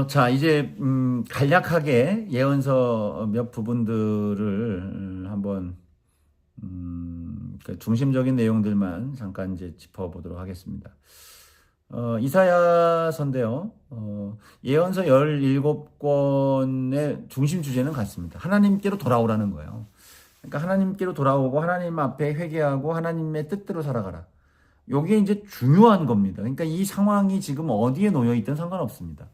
자, 이제, 간략하게 예언서 몇 부분들을 한번, 그 중심적인 내용들만 잠깐 이제 짚어보도록 하겠습니다. 이사야서인데요. 예언서 17권의 중심 주제는 같습니다. 하나님께로 돌아오라는 거예요. 그러니까 하나님께로 돌아오고 하나님 앞에 회개하고 하나님의 뜻대로 살아가라. 요게 이제 중요한 겁니다. 그러니까 이 상황이 지금 어디에 놓여 있든 상관없습니다.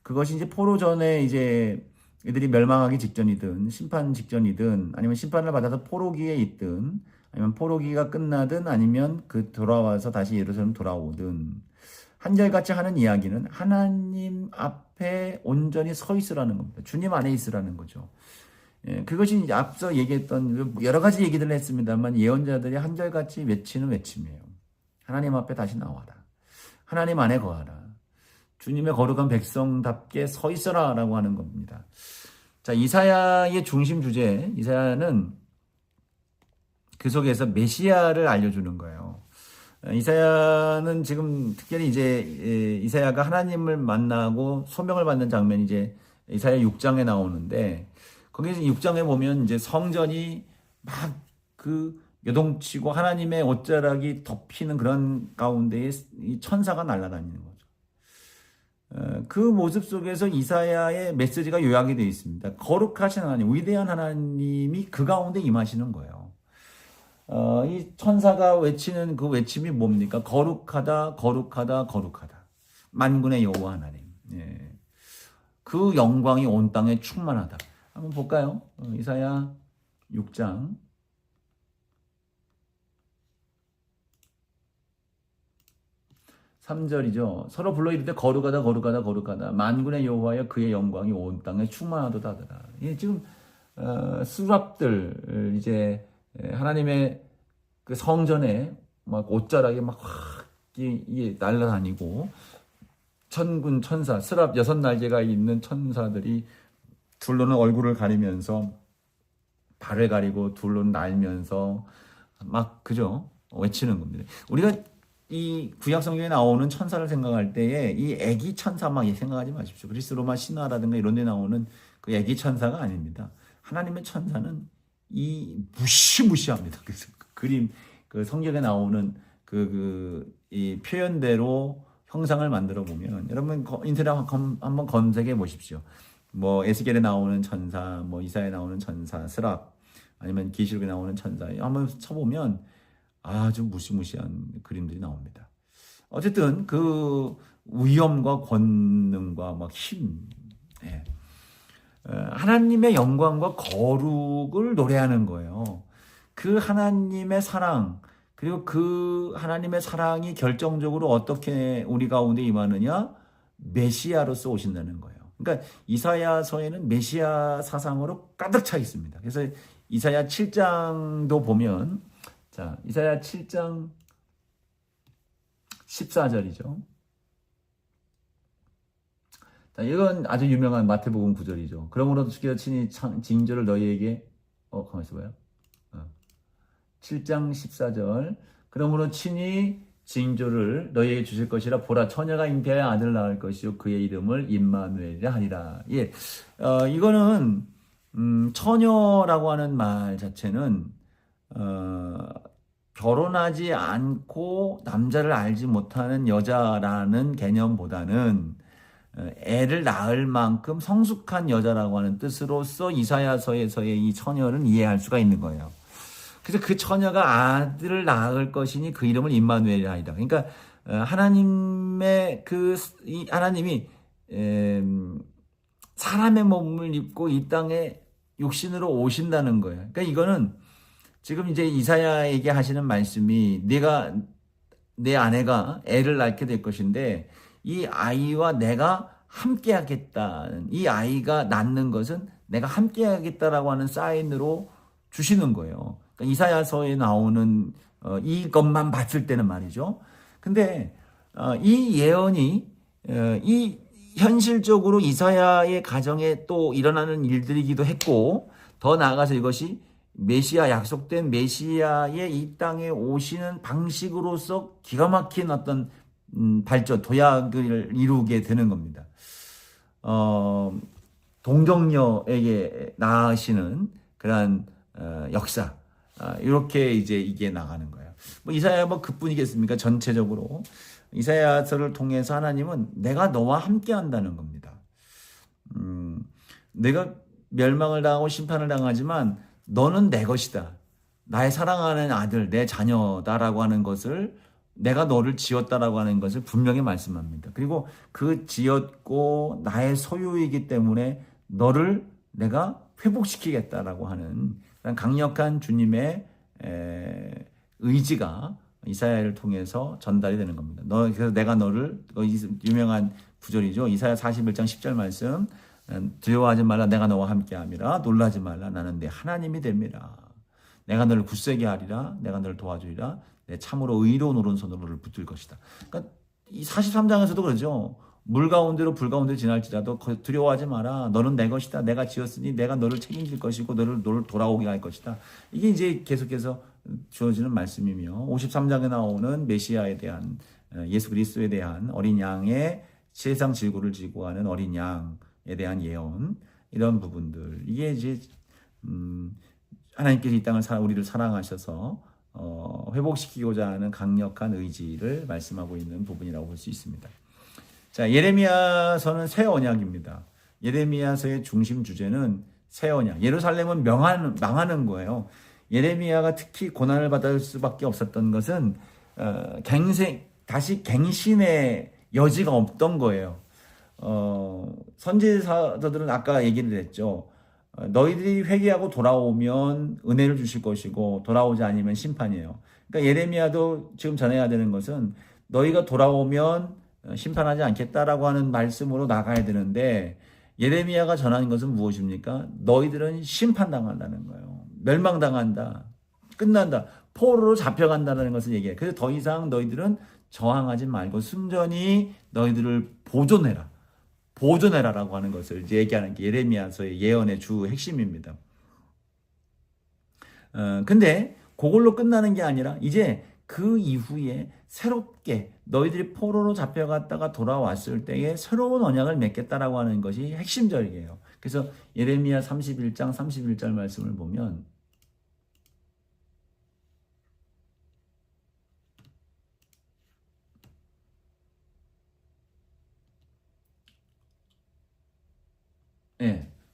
그것이 이제 포로 전에 이제 이들이 멸망하기 직전이든 심판 직전이든 아니면 심판을 받아서 포로기에 있든 아니면 포로기가 끝나든 아니면 그 돌아와서 다시 예루살렘 돌아오든 한결같이 하는 이야기는 하나님 앞에 온전히 서 있으라는 겁니다. 주님 안에 있으라는 거죠. 예, 그것이 이제 앞서 얘기했던 여러 가지 얘기들을 했습니다만 예언자들이 한결같이 외치는 외침이에요. 하나님 앞에 다시 나와라. 하나님 안에 거하라. 주님의 거룩한 백성답게 서 있어라 라고 하는 겁니다. 자, 이사야의 중심 주제, 이사야는 그 속에서 메시아를 알려주는 거예요. 이사야는 지금 특별히 이제 이사야가 하나님을 만나고 소명을 받는 장면이 이제 이사야 6장에 나오는데 거기서 6장에 보면 이제 성전이 막 그 요동치고 하나님의 옷자락이 덮이는 그런 가운데에 이 천사가 날아다니는 거죠. 그 모습 속에서 이사야의 메시지가 요약이 되어 있습니다. 거룩하신 하나님, 위대한 하나님이 그 가운데 임하시는 거예요. 이 천사가 외치는 그 외침이 뭡니까? 거룩하다, 거룩하다, 거룩하다. 만군의 여호와 하나님. 예. 그 영광이 온 땅에 충만하다. 한번 볼까요? 이사야 6장. 3절이죠. 서로 불러 이르되 거룩하다 거룩하다 거룩하다 만군의 여호와여 그의 영광이 온 땅에 충만하도다 하더라. 이 지금 수랍들 이제 하나님의 그 성전에 막 옷자락에 막 이게 날아다니고 천군 천사 스랍 6날개가 있는 천사들이 둘로는 얼굴을 가리면서 발을 가리고 둘로는 날면서 막 그죠 외치는 겁니다. 우리가 이 구약 성경에 나오는 천사를 생각할 때에 이 애기 천사 막 생각하지 마십시오. 그리스 로마 신화라든가 이런 데 나오는 그 애기 천사가 아닙니다. 하나님의 천사는 이 무시무시합니다. 그래서 그 그림 그 성경에 나오는 이 표현대로 형상을 만들어 보면 여러분 인터넷 한번 검색해 보십시오. 뭐 에스겔에 나오는 천사, 뭐 이사야에 나오는 천사, 스랍 아니면 계시록에 나오는 천사 한번 쳐보면 아주 무시무시한 그림들이 나옵니다. 어쨌든 그 위엄과 권능과 막 힘, 예. 하나님의 영광과 거룩을 노래하는 거예요. 그 하나님의 사랑, 그리고 그 하나님의 사랑이 결정적으로 어떻게 우리 가운데 임하느냐? 메시아로서 오신다는 거예요. 그러니까 이사야서에는 메시아 사상으로 가득 차 있습니다. 그래서 이사야 7장도 보면 자, 이사야 7장 14절이죠. 자, 이건 아주 유명한 마태복음 9절이죠. 그러므로 주께서 친히 징조를 너희에게 가만 있어봐요. 7장 14절. 그러므로 친히 징조를 너희에게 주실 것이라 보라 처녀가 잉태하여 아들을 낳을 것이요 그의 이름을 임마누엘이라 하리라. 예, 이거는 처녀라고 하는 말 자체는 결혼하지 않고 남자를 알지 못하는 여자라는 개념보다는 애를 낳을 만큼 성숙한 여자라고 하는 뜻으로서 이사야서에서의 이 처녀를 이해할 수가 있는 거예요. 그래서 그 처녀가 아들을 낳을 것이니 그 이름을 임마누엘이라 하리라. 그러니까 하나님의 하나님이 사람의 몸을 입고 이 땅에 육신으로 오신다는 거예요. 그러니까 이거는 지금 이제 이사야에게 하시는 말씀이 내 아내가 애를 낳게 될 것인데 이 아이와 내가 함께 하겠다는 이 아이가 낳는 것은 내가 함께 하겠다라고 하는 사인으로 주시는 거예요. 그러니까 이사야서에 나오는 이것만 봤을 때는 말이죠. 근데 이 예언이 이 현실적으로 이사야의 가정에 또 일어나는 일들이기도 했고 더 나아가서 이것이 메시아 약속된 메시아의 이 땅에 오시는 방식으로서 기가 막힌 어떤 발전 도약을 이루게 되는 겁니다. 동정녀에게 낳으시는 그러한 역사, 이렇게 이제 이게 나가는 거예요. 뭐 이사야 뭐 그뿐이겠습니까? 전체적으로 이사야서를 통해서 하나님은 내가 너와 함께 한다는 겁니다. 내가 멸망을 당하고 심판을 당하지만 너는 내 것이다. 나의 사랑하는 아들, 내 자녀다라고 하는 것을, 내가 너를 지었다라고 하는 것을 분명히 말씀합니다. 그리고 그 지었고 나의 소유이기 때문에 너를 내가 회복시키겠다라고 하는 강력한 주님의 의지가 이사야를 통해서 전달이 되는 겁니다. 그래서 내가 너를, 유명한 구절이죠. 이사야 41장 10절 말씀, 두려워하지 말라, 내가 너와 함께함이라. 놀라지 말라, 나는 내 하나님이 됨이라. 내가 너를 굳세게 하리라. 내가 너를 도와주리라. 내 참으로 의로운 오른손으로 너를 붙들 것이다. 그러니까 이 43장에서도 그러죠. 물 가운데로 불 가운데 지날지라도 두려워하지 마라. 너는 내 것이다. 내가 지었으니 내가 너를 책임질 것이고 너를 돌아오게 할 것이다. 이게 이제 계속해서 주어지는 말씀이며, 53장에 나오는 메시아에 대한, 예수 그리스도에 대한 어린 양의 세상 질고를 지고 가는 어린 양에 대한 예언, 이런 부분들, 이게 이제 하나님께서 이 땅을 우리를 사랑하셔서 회복시키고자 하는 강력한 의지를 말씀하고 있는 부분이라고 볼 수 있습니다. 자, 예레미야서는 새 언약입니다. 예레미야서의 중심 주제는 새 언약. 예루살렘은 망하는 거예요. 예레미야가 특히 고난을 받을 수밖에 없었던 것은 다시 갱신의 여지가 없던 거예요. 선지자들은 아까 얘기를 했죠. 너희들이 회개하고 돌아오면 은혜를 주실 것이고 돌아오지 않으면 심판이에요. 그러니까 예레미야도 지금 전해야 되는 것은 너희가 돌아오면 심판하지 않겠다라고 하는 말씀으로 나가야 되는데, 예레미야가 전하는 것은 무엇입니까? 너희들은 심판당한다는 거예요. 멸망당한다. 끝난다. 포로로 잡혀간다는 것을 얘기해요. 그래서 더 이상 너희들은 저항하지 말고 순전히 너희들을 보존해라. 보존해라라고 하는 것을 이제 얘기하는 게 예레미야서의 예언의 주 핵심입니다. 근데 그걸로 끝나는 게 아니라 이제 그 이후에 새롭게 너희들이 포로로 잡혀갔다가 돌아왔을 때에 새로운 언약을 맺겠다라고 하는 것이 핵심적이에요. 그래서 예레미야 31장 31절 말씀을 보면,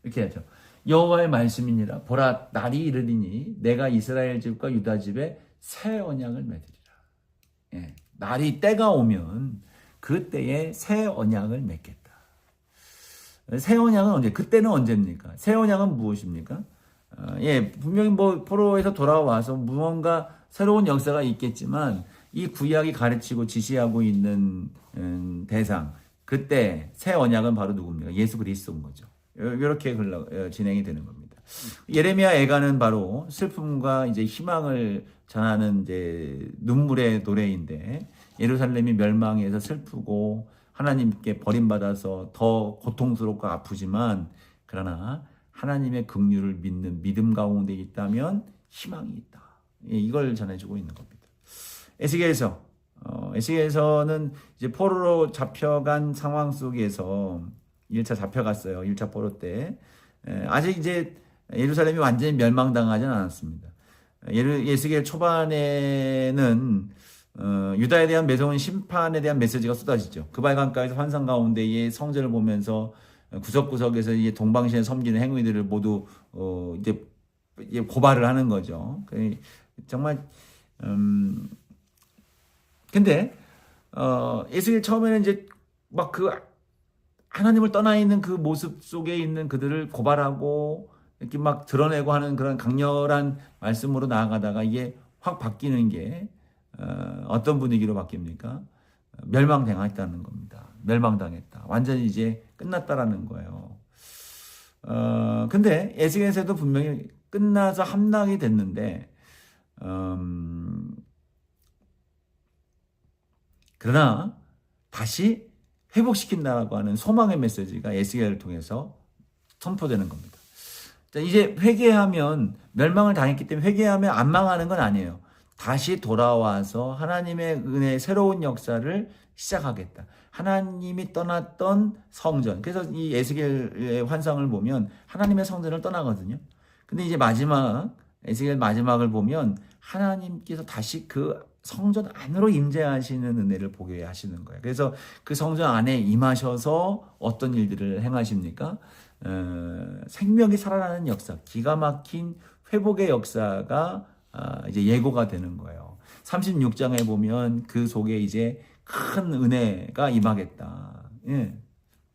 이렇게 하죠. 여호와의 말씀이니라. 보라, 날이 이르리니 내가 이스라엘 집과 유다 집에 새 언약을 맺으리라. 날이, 때가 오면 그때에 새 언약을 맺겠다. 새 언약은 언제? 그때는 언제입니까? 새 언약은 무엇입니까? 분명히 뭐 포로에서 돌아와서 무언가 새로운 역사가 있겠지만, 이 구약이 가르치고 지시하고 있는 대상, 그때 새 언약은 바로 누굽니까? 예수 그리스도인 거죠. 이렇게 진행이 되는 겁니다. 예레미야 애가는 바로 슬픔과 이제 희망을 전하는 이제 눈물의 노래인데, 예루살렘이 멸망해서 슬프고 하나님께 버림받아서 더 고통스럽고 아프지만, 그러나 하나님의 긍휼을 믿는 믿음 가운데 있다면 희망이 있다. 이걸 전해주고 있는 겁니다. 에스겔서는 이제 포로로 잡혀간 상황 속에서 1차 잡혀갔어요. 1차 포로 때. 아직 이제 예루살렘이 완전히 멸망당하지는 않았습니다. 에스겔 초반에는 유다에 대한 매서운 심판에 대한 메시지가 쏟아지죠. 그발강가에서 환상 가운데의 성전을 보면서 구석구석에서 이제 동방신에 섬기는 행위들을 모두 이제 고발을 하는 거죠. 정말 근데 에스겔 처음에는 이제 막 그 하나님을 떠나 있는 그 모습 속에 있는 그들을 고발하고 이렇게 막 드러내고 하는 그런 강렬한 말씀으로 나아가다가 이게 확 바뀌는 게 어떤 분위기로 바뀝니까? 멸망당했다는 겁니다. 멸망당했다. 완전히 이제 끝났다라는 거예요. 근데 에스겔에서도 분명히 끝나서 함락이 됐는데, 그러나 다시 회복시킨다고 하는 소망의 메시지가 에스겔을 통해서 선포되는 겁니다. 자, 이제 회개하면, 멸망을 당했기 때문에 회개하면 안 망하는 건 아니에요. 다시 돌아와서 하나님의 은혜의 새로운 역사를 시작하겠다. 하나님이 떠났던 성전. 그래서 이 에스겔의 환상을 보면 하나님의 성전을 떠나거든요. 근데 이제 에스겔 마지막을 보면 하나님께서 다시 그 성전 안으로 임재하시는 은혜를 보게 하시는 거예요. 그래서 그 성전 안에 임하셔서 어떤 일들을 행하십니까? 생명이 살아나는 역사, 기가 막힌 회복의 역사가 이제 예고가 되는 거예요. 36장에 보면 그 속에 이제 큰 은혜가 임하겠다. 예.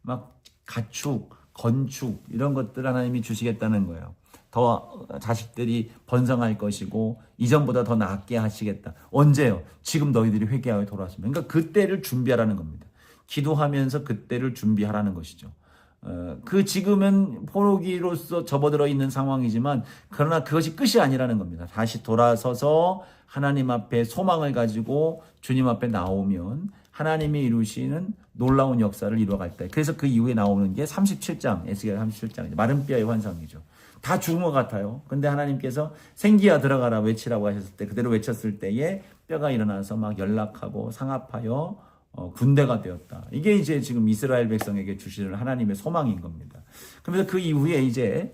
막 가축, 건축 이런 것들 하나님이 주시겠다는 거예요. 더 자식들이 번성할 것이고 이전보다 더 낫게 하시겠다. 언제요? 지금 너희들이 회개하여 돌아왔으면. 그러니까 그때를 준비하라는 겁니다. 기도하면서 그때를 준비하라는 것이죠. 그 지금은 포로기로서 접어들어 있는 상황이지만 그러나 그것이 끝이 아니라는 겁니다. 다시 돌아서서 하나님 앞에 소망을 가지고 주님 앞에 나오면 하나님이 이루시는 놀라운 역사를 이루어갈 때. 그래서 그 이후에 나오는 게 37장, 에스겔 37장, 마른 뼈의 환상이죠. 다 죽은 것 같아요. 근데 하나님께서 생기야 들어가라 외치라고 하셨을 때 그대로 외쳤을 때에 뼈가 일어나서 막 연락하고 상합하여 군대가 되었다. 이게 이제 지금 이스라엘 백성에게 주시는 하나님의 소망인 겁니다. 그러면서 그 이후에 이제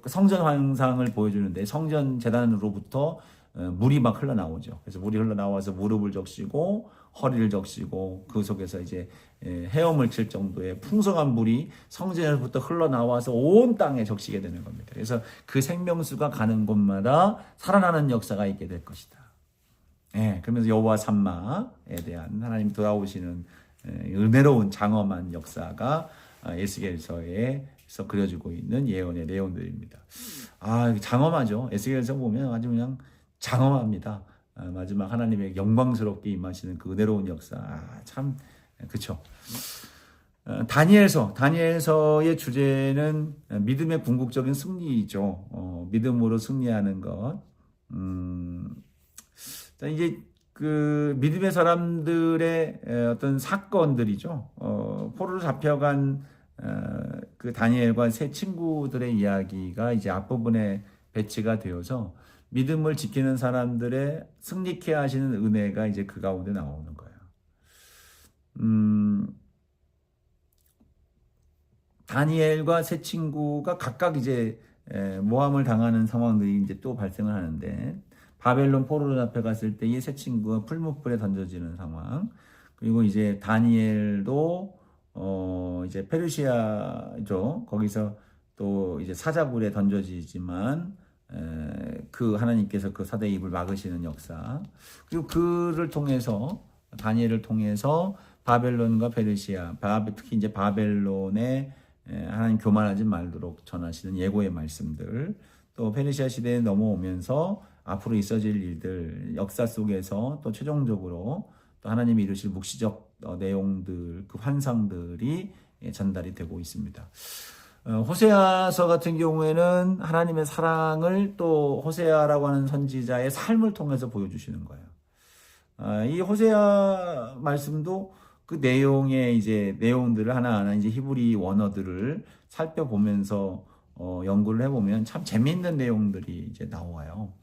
성전 환상을 보여주는데 성전 제단으로부터 물이 막 흘러나오죠. 그래서 물이 흘러나와서 무릎을 적시고 허리를 적시고 그 속에서 이제 헤엄을 칠 정도의 풍성한 물이 성전에서부터 흘러나와서 온 땅에 적시게 되는 겁니다. 그래서 그 생명수가 가는 곳마다 살아나는 역사가 있게 될 것이다. 그러면서 여호와 삼마에 대한 하나님 돌아오시는 은혜로운 장엄한 역사가 에스겔서에서 그려지고 있는 예언의 내용들입니다. 장엄하죠. 에스겔서 보면 아주 그냥 장엄합니다. 마지막 하나님의 영광스럽게 임하시는 그 은혜로운 역사. 참 그쵸. 다니엘서의 주제는 믿음의 궁극적인 승리이죠. 믿음으로 승리하는 것. 이제 그 믿음의 사람들의 어떤 사건들이죠. 포로로 잡혀간 그 다니엘과 세 친구들의 이야기가 이제 앞부분에 배치가 되어서 믿음을 지키는 사람들의 승리케 하시는 은혜가 이제 그 가운데 나오는 거예요. 다니엘과 세 친구가 각각 이제 모함을 당하는 상황들이 이제 또 발생을 하는데 바벨론 포로로 잡혀갔을 때 이 세 친구가 풀무불에 던져지는 상황. 그리고 이제 다니엘도 이제 페르시아죠. 거기서 또 이제 사자굴에 던져지지만 그 하나님께서 그 사대의 입을 막으시는 역사. 그리고 그를 통해서 다니엘을 통해서 바벨론과 페르시아, 특히 이제 바벨론에 하나님 교만하지 말도록 전하시는 예고의 말씀들. 또 페르시아 시대에 넘어오면서 앞으로 있어질 일들, 역사 속에서 또 최종적으로 또 하나님이 이루실 묵시적 내용들, 그 환상들이 전달이 되고 있습니다. 호세아서 같은 경우에는 하나님의 사랑을 또 호세아라고 하는 선지자의 삶을 통해서 보여주시는 거예요. 이 호세아 말씀도 그 내용의 이제 내용들을 하나하나 이제 히브리 원어들을 살펴보면서 연구를 해보면 참 재미있는 내용들이 이제 나와요.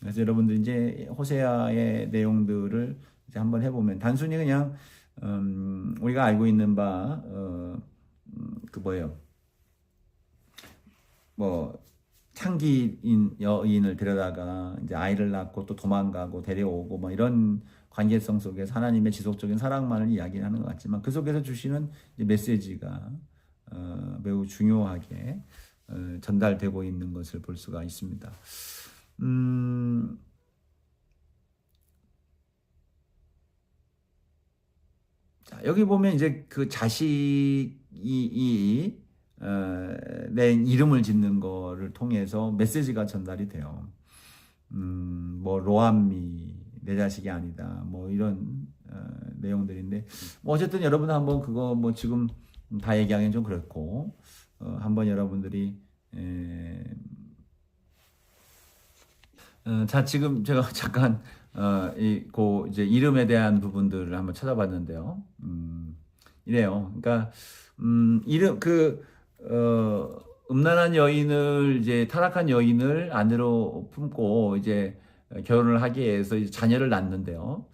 그래서 여러분들 이제 호세아의 내용들을 이제 한번 해보면 단순히 그냥 우리가 알고 있는 바 그 뭐예요? 뭐 창기인 여인을 데려다가 이제 아이를 낳고 또 도망가고 데려오고 뭐 이런 관계성 속에서 하나님의 지속적인 사랑만을 이야기하는 것 같지만 그 속에서 주시는 이제 메시지가 매우 중요하게 전달되고 있는 것을 볼 수가 있습니다. 자, 여기 보면 이제 그 자식이 내 이름을 짓는 거를 통해서 메시지가 전달이 돼요. 뭐 로암미 내 자식이 아니다. 뭐 이런 내용들인데 뭐 어쨌든 여러분 한번 그거 뭐 지금 다 얘기하기는 좀 그렇고 한번 여러분들이 자 지금 제가 잠깐 이제 이름에 대한 부분들을 한번 찾아봤는데요. 이래요. 그러니까 이름 음란한 여인을 이제 타락한 여인을 아내로 품고 이제 결혼을 하기 위해서 이제 자녀를 낳는데요.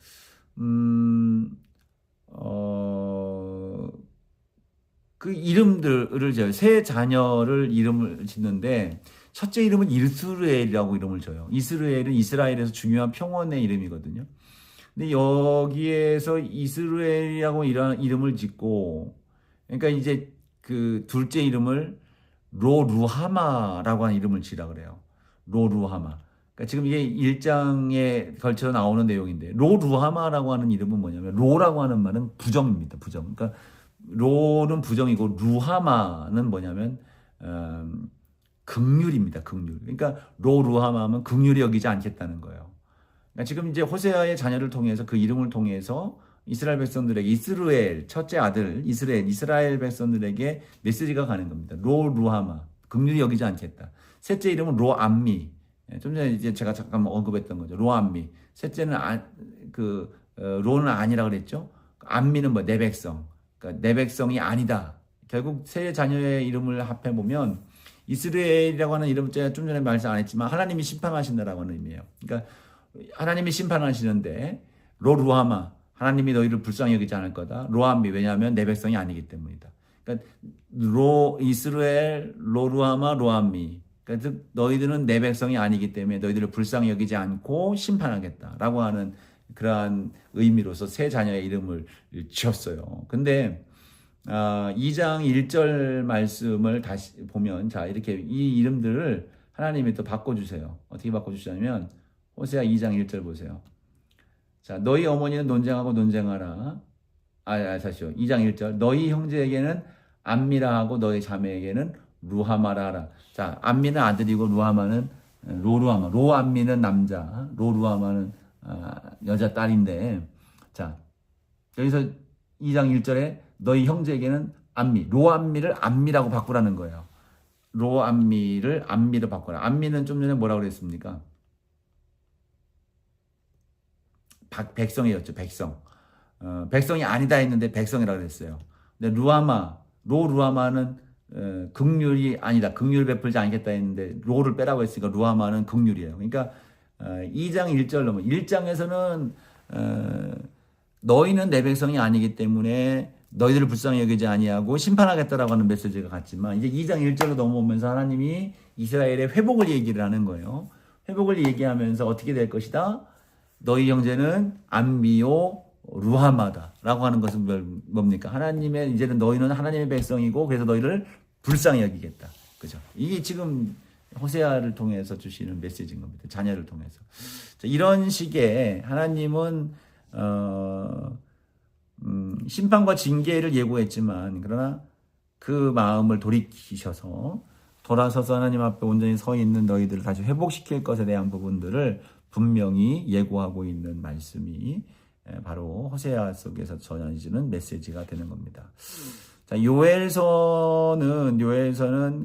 그 이름들을 져요. 세 자녀를 이름을 짓는데 첫째 이름은 이스루엘이라고 이름을 줘요. 이스루엘은 이스라엘에서 중요한 평원의 이름이거든요. 근데 여기에서 이스루엘이라고 이름을 짓고, 그러니까 이제 그 둘째 이름을 로루하마라고 하는 이름을 지라 그래요. 로루하마. 그러니까 지금 이게 1장에 걸쳐 나오는 내용인데, 로루하마라고 하는 이름은 뭐냐면, 로라고 하는 말은 부정입니다. 부정. 그러니까 로는 부정이고 루하마는 뭐냐면 긍휼입니다. 긍휼. 그러니까 로루하마는 긍휼히 여기지 않겠다는 거예요. 그러니까 지금 이제 호세아의 자녀를 통해서 그 이름을 통해서 이스라엘 백성들에게 이스루엘 첫째 아들 이스라엘 백성들에게 메시지가 가는 겁니다. 로루하마 긍휼히 여기지 않겠다. 셋째 이름은 로암미. 좀 전에 이제 제가 잠깐 언급했던 거죠. 로암미. 셋째는 로는 아니라 그랬죠. 암미는 뭐 내 백성. 그러니까 내 백성이 아니다. 결국 세 자녀의 이름을 합해 보면 이스라엘이라고 하는 이름 제가 좀 전에 말씀 안 했지만 하나님이 심판하신다라고 하는 의미예요. 그러니까 하나님이 심판하시는데 로루하마 하나님이 너희를 불쌍히 여기지 않을 거다. 로암미 왜냐하면 내 백성이 아니기 때문이다. 그러니까 이스라엘 로루하마 로암미 그러니까 너희들은 내 백성이 아니기 때문에 너희들을 불쌍히 여기지 않고 심판하겠다라고 하는 그러한 의미로서 세 자녀의 이름을 지었어요. 근데 2장 1절 말씀을 다시 보면 자 이렇게 이 이름들을 하나님이 또 바꿔주세요. 어떻게 바꿔주시냐면 호세아 2장 1절 보세요. 자 너희 어머니는 논쟁하고 논쟁하라. 다시요. 2장 1절 너희 형제에게는 암미라 하고 너희 자매에게는 루하마라 하라. 자 암미는 아들이고 루하마는 로루하마. 로암미는 남자, 로루하마는 여자 딸인데 자 여기서 2장 1절에 너희 형제에게는 암미, 로암미를 암미라고 바꾸라는 거예요. 로암미를 암미로 바꾸라. 암미는 좀 전에 뭐라고 그랬습니까? 백성이었죠. 백성. 백성이 아니다 했는데 백성이라고 그랬어요. 근데 로루하마는 긍휼이 아니다. 긍휼 베풀지 않겠다 했는데 로를 빼라고 했으니까 루하마는 긍휼이에요. 그러니까 2장 1절 넘어 1장에서는 너희는 내 백성이 아니기 때문에 너희들을 불쌍히 여기지 아니하고 심판하겠다라고 하는 메시지가 같지만 이제 2장 1절로 넘어오면서 하나님이 이스라엘의 회복을 얘기를 하는 거예요. 회복을 얘기하면서 어떻게 될 것이다? 너희 형제는 암미요 루하마다라고 하는 것은 뭡니까? 하나님의 이제는 너희는 하나님의 백성이고 그래서 너희를 불쌍히 여기겠다. 그죠? 이게 지금 호세아를 통해서 주시는 메시지인 겁니다. 자녀를 통해서. 이런 식의 하나님은 심판과 징계를 예고했지만 그러나 그 마음을 돌이키셔서 돌아서서 하나님 앞에 온전히 서 있는 너희들을 다시 회복시킬 것에 대한 부분들을 분명히 예고하고 있는 말씀이 바로 호세아 속에서 전해지는 메시지가 되는 겁니다. 자, 요엘서는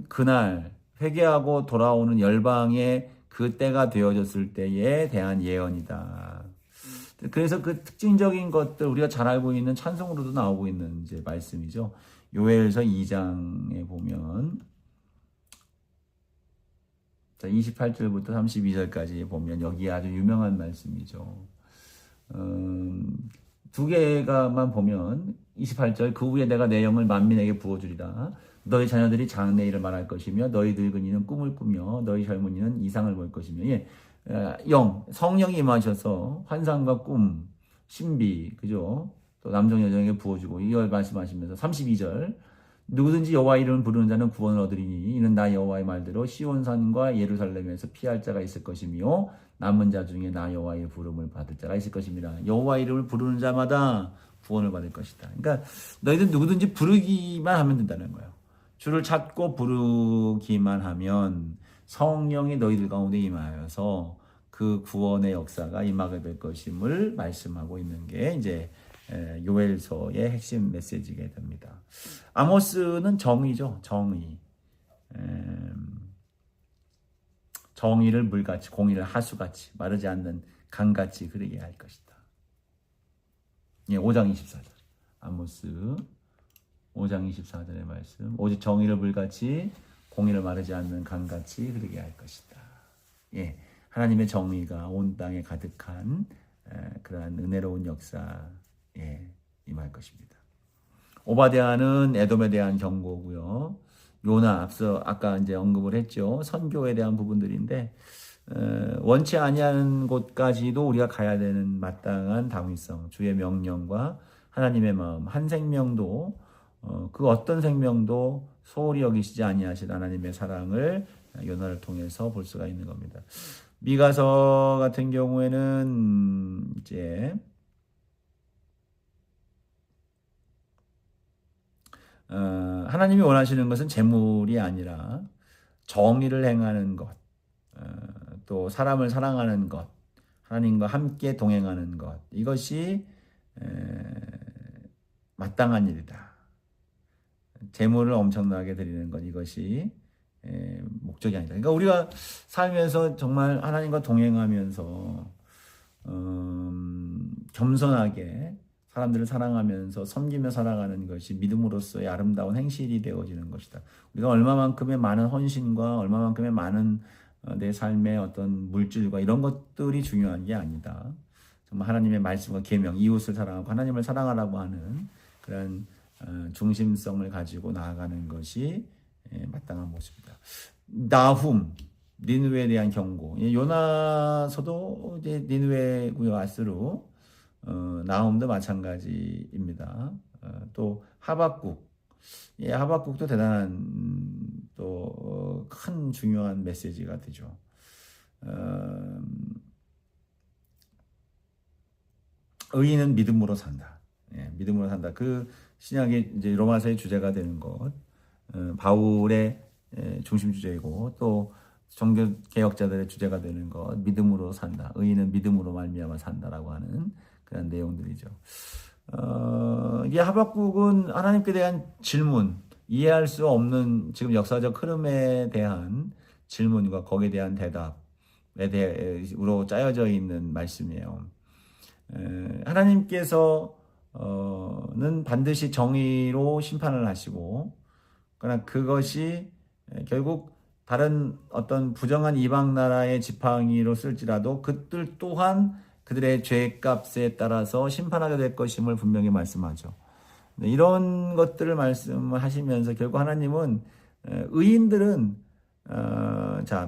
그날 회개하고 돌아오는 열방의 그 때가 되어졌을 때에 대한 예언이다. 그래서 그 특징적인 것들 우리가 잘 알고 있는 찬송으로도 나오고 있는 이제 말씀이죠. 요엘서 2장에 보면 자, 28절부터 32절까지 보면 여기 아주 유명한 말씀이죠. 두 개가만 보면 28절 그 후에 내가 내 영을 만민에게 부어주리라. 너희 자녀들이 장래일을 말할 것이며 너희 늙은이는 꿈을 꾸며 너희 젊은이는 이상을 볼 것이며 성령이 임하셔서 환상과 꿈, 신비, 그죠? 또 남성 여성에게 부어주고 이걸 말씀하시면서 32절 누구든지 여호와 이름을 부르는 자는 구원을 얻으리니 이는 나 여호와의 말대로 시온산과 예루살렘에서 피할 자가 있을 것이며 남은 자 중에 나 여호와의 부름을 받을 자가 있을 것입니다. 여호와 이름을 부르는 자마다 구원을 받을 것이다. 그러니까 너희들 누구든지 부르기만 하면 된다는 거예요. 주를 찾고 부르기만 하면 성령이 너희들 가운데 임하여서 그 구원의 역사가 임하게 될 것임을 말씀하고 있는 게 이제 요엘서의 핵심 메시지가 됩니다. 아모스는 정의죠. 정의. 정의를 물같이 공의를 하수같이 마르지 않는 강같이 흐르게 할 것이다. 5장 24절. 아모스 5장 24절의 말씀. 오직 정의를 물같이 공의를 마르지 않는 강같이 흐르게 할 것이다. 하나님의 정의가 온 땅에 가득한 그러한 은혜로운 역사에 임할 것입니다. 오바댜는 에돔에 대한 경고고요. 요나 앞서 아까 이제 언급을 했죠. 선교에 대한 부분들인데 원치 아니하는 곳까지도 우리가 가야 되는 마땅한 당위성, 주의 명령과 하나님의 마음, 한 생명도 그 어떤 생명도 소홀히 여기시지 아니하신 하나님의 사랑을 요나를 통해서 볼 수가 있는 겁니다. 미가서 같은 경우에는 이제 하나님이 원하시는 것은 재물이 아니라 정의를 행하는 것, 또 사람을 사랑하는 것, 하나님과 함께 동행하는 것, 이것이 마땅한 일이다. 재물을 엄청나게 드리는 것, 이것이 목적이 아니다. 그러니까 우리가 살면서 정말 하나님과 동행하면서 겸손하게 사람들을 사랑하면서 섬기며 살아가는 것이 믿음으로서의 아름다운 행실이 되어지는 것이다. 우리가 얼마만큼의 많은 헌신과 얼마만큼의 많은 내 삶의 어떤 물질과 이런 것들이 중요한 게 아니다. 정말 하나님의 말씀과 계명, 이웃을 사랑하고 하나님을 사랑하라고 하는 그런 중심성을 가지고 나아가는 것이 마땅한 모습이다. 나훔, 니느웨에 대한 경고. 요나서도 이제 니느웨고요, 아스루. 나훔도 마찬가지입니다. 또 하박국. 하박국도 대단한 또 큰 중요한 메시지가 되죠. 의인은 믿음으로 산다. 믿음으로 산다. 그 신약의 이제 로마서의 주제가 되는 것, 바울의 중심 주제이고 또 종교 개혁자들의 주제가 되는 것, 믿음으로 산다. 의인은 믿음으로 말미암아 산다라고 하는 그런 내용들이죠. 이게 하박국은 하나님께 대한 질문, 이해할 수 없는 지금 역사적 흐름에 대한 질문과 거기에 대한 대답에 대해로 짜여져 있는 말씀이에요. 하나님께서는 반드시 정의로 심판을 하시고, 그러나 그것이 결국 다른 어떤 부정한 이방 나라의 지팡이로 쓸지라도 그들 또한 그들의 죄값에 따라서 심판하게 될 것임을 분명히 말씀하죠. 이런 것들을 말씀하시면서 결국 하나님은 의인들은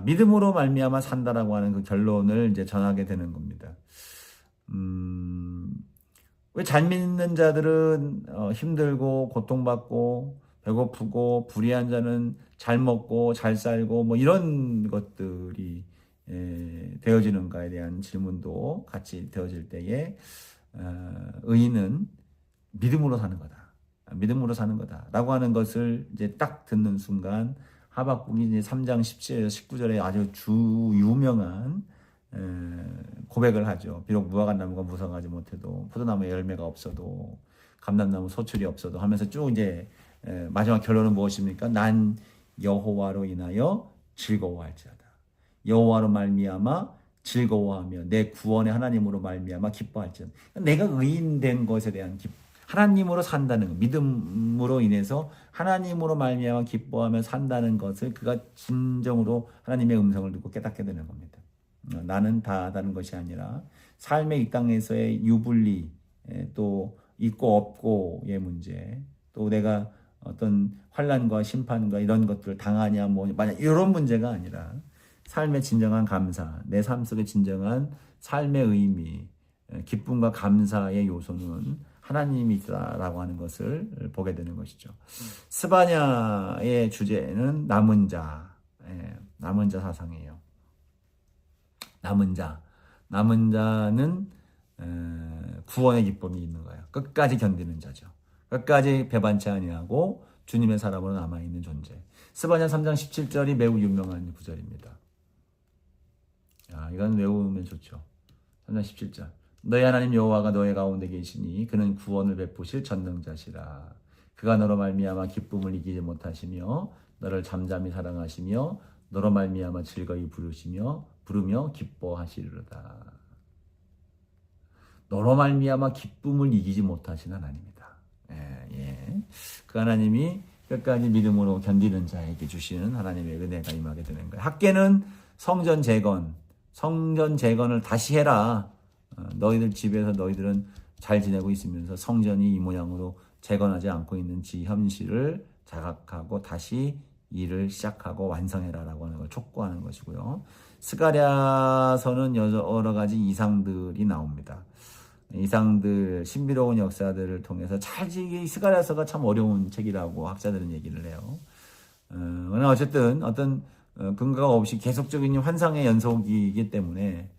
믿음으로 말미암아 산다라고 하는 그 결론을 이제 전하게 되는 겁니다. 왜 잘 믿는 자들은 힘들고 고통받고 배고프고 불의한 자는 잘 먹고 잘 살고 뭐 이런 것들이 되어지는가에 대한 질문도 같이 되어질 때에 의인은 믿음으로 사는 거다. 믿음으로 사는 거다라고 하는 것을 이제 딱 듣는 순간 하박국이 이제 3장 17절에서 19절에 아주 유명한 고백을 하죠. 비록 무화과 나무가 무성하지 못해도 포도나무에 열매가 없어도 감람나무 소출이 없어도 하면서 쭉 이제 마지막 결론은 무엇입니까? 난 여호와로 인하여 즐거워할지어다. 여호와로 말미암아 즐거워하며 내 구원의 하나님으로 말미암아 기뻐할지어다. 내가 의인된 것에 대한 하나님으로 산다는 것, 믿음으로 인해서 하나님으로 말미암아 기뻐하며 산다는 것을 그가 진정으로 하나님의 음성을 듣고 깨닫게 되는 겁니다. 나는 다른 것이 아니라 삶의 이 땅에서의 유불리, 또 있고 없고의 문제, 또 내가 어떤 환난과 심판과 이런 것들을 당하냐 뭐 만약 이런 문제가 아니라 삶의 진정한 감사, 내 삶 속의 진정한 삶의 의미, 기쁨과 감사의 요소는 하나님이다라고 하는 것을 보게 되는 것이죠. 스바냐의 주제는 남은 자 사상이에요. 남은 자는 구원의 기쁨이 있는 거예요. 끝까지 견디는 자죠. 끝까지 배반치 아니하고 주님의 사람으로 남아있는 존재. 스바냐 3장 17절이 매우 유명한 구절입니다. 이건 외우면 좋죠. 3장 17절. 너희 하나님 여호와가 너희 가운데 계시니 그는 구원을 베푸실 전능자시라. 그가 너로 말미암아 기쁨을 이기지 못하시며 너를 잠잠히 사랑하시며 너로 말미암아 즐거이 부르며 기뻐하시리로다. 너로 말미암아 기쁨을 이기지 못하신 하나님이다. 그 하나님이 끝까지 믿음으로 견디는 자에게 주시는 하나님의 은혜가 임하게 되는 거예요. 학계는 성전 재건, 성전 재건을 다시 해라. 너희들 집에서 너희들은 잘 지내고 있으면서 성전이 이 모양으로 재건하지 않고 있는 지 현실을 자각하고 다시 일을 시작하고 완성해라라고 하는 걸 촉구하는 것이고요. 스가랴서는 여러 가지 이상들이 나옵니다. 이상들, 신비로운 역사들을 통해서 이 스가랴서가 참 어려운 책이라고 학자들은 얘기를 해요. 그러나 어쨌든 어떤 근거가 없이 계속적인 환상의 연속이기 때문에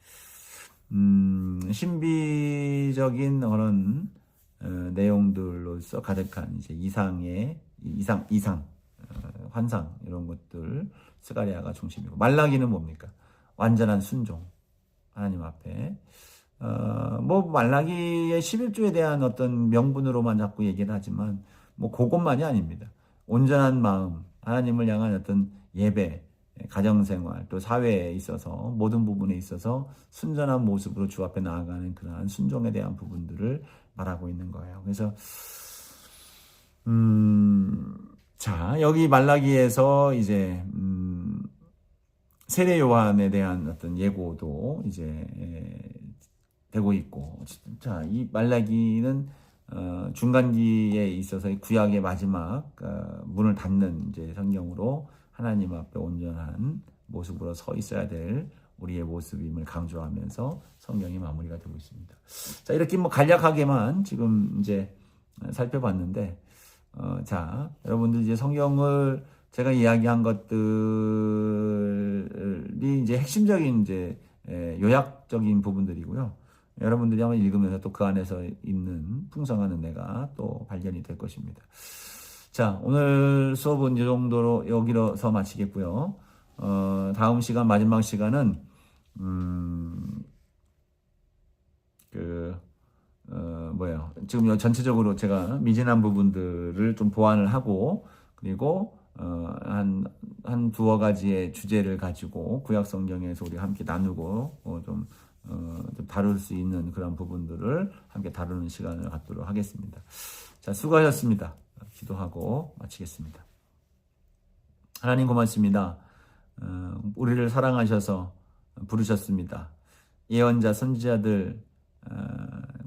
신비적인 그런 내용들로서 가득한 이제 이상, 환상 이런 것들 스가랴가 중심이고, 말라기는 뭡니까? 완전한 순종, 하나님 앞에. 뭐 말라기의 11조에 대한 어떤 명분으로만 자꾸 얘기를 하지만 뭐 그것만이 아닙니다. 온전한 마음, 하나님을 향한 어떤 예배, 가정생활, 또 사회에 있어서 모든 부분에 있어서 순전한 모습으로 주 앞에 나아가는 그러한 순종에 대한 부분들을 말하고 있는 거예요. 그래서 자, 여기 말라기에서 이제 세례 요한에 대한 어떤 예고도 이제 되고 있고, 자, 이 말라기는 중간기에 있어서 구약의 마지막 문을 닫는 이제 성경으로 하나님 앞에 온전한 모습으로 서 있어야 될 우리의 모습임을 강조하면서 성경이 마무리가 되고 있습니다. 자, 이렇게 뭐 간략하게만 지금 이제 살펴봤는데, 자, 여러분들 이제 성경을 제가 이야기한 것들이 이제 핵심적인 이제 요약적인 부분들이고요. 여러분들이 한번 읽으면서 또 그 안에서 있는 풍성한 은혜가 또 발견이 될 것입니다. 자, 오늘 수업은 이 정도로 여기서 마치겠고요. 다음 시간, 마지막 시간은 지금 전체적으로 제가 미진한 부분들을 좀 보완을 하고, 그리고 한 두어 가지의 주제를 가지고 구약 성경에서 우리 함께 나누고 좀 다룰 수 있는 그런 부분들을 함께 다루는 시간을 갖도록 하겠습니다. 자, 수고하셨습니다. 기도하고 마치겠습니다. 하나님 고맙습니다. 우리를 사랑하셔서 부르셨습니다. 예언자, 선지자들,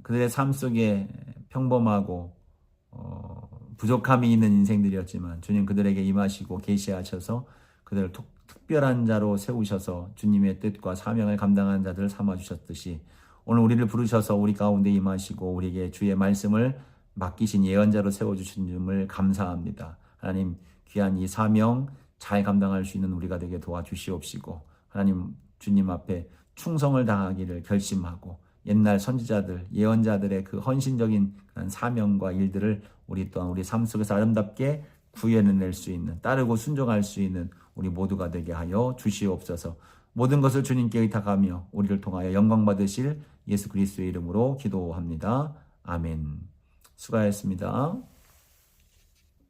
그들의 삶 속에 평범하고 부족함이 있는 인생들이었지만 주님 그들에게 임하시고 계시하셔서 그들을 특별한 자로 세우셔서 주님의 뜻과 사명을 감당하는 자들을 삼아주셨듯이, 오늘 우리를 부르셔서 우리 가운데 임하시고 우리에게 주의 말씀을 맡기신 예언자로 세워주신 점을 감사합니다. 하나님, 귀한 이 사명 잘 감당할 수 있는 우리가 되게 도와주시옵시고, 하나님 주님 앞에 충성을 다하기를 결심하고 옛날 선지자들, 예언자들의 그 헌신적인 그런 사명과 일들을 우리 또한 우리 삶 속에서 아름답게 구현해낼 수 있는, 따르고 순종할 수 있는 우리 모두가 되게 하여 주시옵소서. 모든 것을 주님께 의탁하며 우리를 통하여 영광 받으실 예수 그리스도의 이름으로 기도합니다. 아멘. 수고하셨습니다.